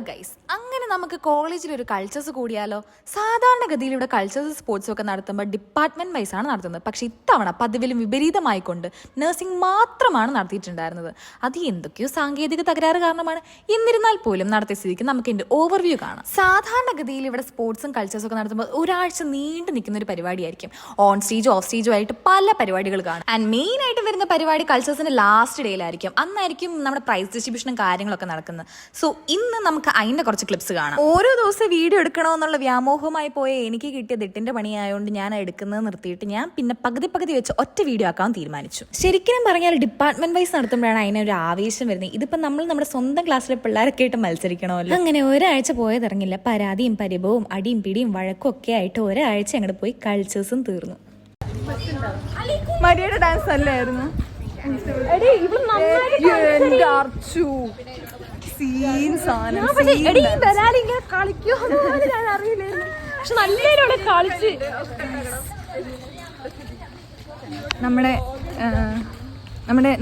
Guys, അങ്ങനെ നമുക്ക് കോളേജിൽ ഒരു കൾച്ചേഴ്സ് കൂടിയാലോ? സാധാരണഗതിയിൽ ഇവിടെ കൾച്ചേഴ്സ് സ്പോർട്സും ഒക്കെ നടത്തുമ്പോൾ ഡിപ്പാർട്ട്മെന്റ് വൈസ് ആണ് നടത്തുന്നത്. പക്ഷെ ഇത്തവണ പതിവിലും വിപരീതമായിക്കൊണ്ട് നഴ്സിംഗ് മാത്രമാണ് നടത്തിയിട്ടുണ്ടായിരുന്നത്. അത് എന്തൊക്കെയോ സാങ്കേതിക തകരാറ് കാരണമാണ്. എന്നിരുന്നാൽ പോലും നടത്തിയ സ്ഥിതിക്ക് നമുക്ക് ഇതിന്റെ ഓവർവ്യൂ കാണാം. സാധാരണഗതിയിൽ ഇവിടെ സ്പോർട്സും കൾച്ചേഴ്സും ഒക്കെ നടത്തുമ്പോൾ ഒരാഴ്ച നീണ്ടു നിൽക്കുന്ന ഒരു പരിപാടിയായിരിക്കും. ഓൺ സ്റ്റേജും ഓഫ് സ്റ്റേജും ആയിട്ട് പല പരിപാടികൾ കാണും. ആൻഡ് മെയിൻ ആയിട്ട് വരുന്ന പരിപാടി കൾച്ചേഴ്സിന്റെ ലാസ്റ്റ് ഡേയിലായിരിക്കും. അന്നായിരിക്കും നമ്മുടെ പ്രൈസ് ഡിസ്ട്രിബ്യൂഷനും കാര്യങ്ങളൊക്കെ നടക്കുന്നത്. സോ ഇന്ന് നമുക്ക് അതിന്റെ കുറച്ച് ക്ലിപ്സ് കാണാം. ഓരോ ദിവസം വീഡിയോ എടുക്കണമെന്നുള്ള വ്യാമോഹമായി പോയ എനിക്ക് കിട്ടിയ ദിട്ടിന്റെ പണിയായതുകൊണ്ട് ഞാൻ എടുക്കുന്നത് നിർത്തിയിട്ട് ഞാൻ പിന്നെ പകുതി വെച്ച് ഒറ്റ വീഡിയോ ആക്കാൻ തീരുമാനിച്ചു. ശരിക്കും പറഞ്ഞാൽ ഡിപ്പാർട്ട്മെന്റ് വൈസ് നടത്തുമ്പോഴാണ് അതിനൊരു ആവേശം വരുന്നത്. ഇതിപ്പോ നമ്മൾ നമ്മുടെ സ്വന്തം ക്ലാസ്സിലെ പിള്ളേരൊക്കെ ആയിട്ട് മത്സരിക്കണമല്ലോ. അങ്ങനെ ഒരാഴ്ച പോയതിറങ്ങില്ല. പരാതിയും പരിഭവവും അടിയും പിടിയും വഴക്കും ഒക്കെ ആയിട്ട് ഒരാഴ്ച അങ്ങോട്ട് പോയി കൾച്ചേഴ്സും തീർന്നു. മരിയയുടെ ഡാൻസ് അല്ലായിരുന്നു.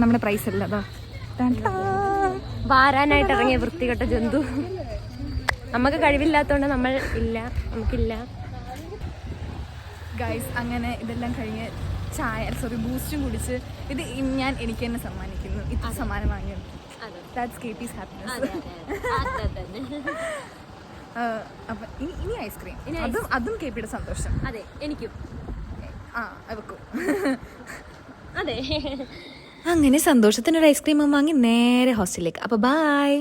നമ്മുടെ പ്രൈസ് അല്ല വാരാനായിട്ട് ഇറങ്ങിയ വൃത്തികെട്ട ജന്തു. നമുക്ക് കഴിവില്ലാത്തോണ്ട് നമ്മൾ ഇല്ല, നമുക്കില്ല. ഗൈസ്, അങ്ങനെ ഇതെല്ലാം കഴിഞ്ഞ് ബൂസ്റ്റും കുടിച്ച് ഇത് ഞാൻ എനിക്ക് തന്നെ സമ്മാനിക്കുന്നു. ഇത് സമ്മാനം വാങ്ങിയത്. That's KP's happiness. അപ്പം ഇനി ഐസ്ക്രീം, അതും KPയുടെ സന്തോഷം. അതെ, എനിക്കും. വെക്കും. അതെ. അങ്ങനെ സന്തോഷത്തിനൊരു ഐസ്ക്രീമും വാങ്ങി നേരെ ഹോസ്റ്റലിലേക്ക്. അപ്പൊ ബൈ.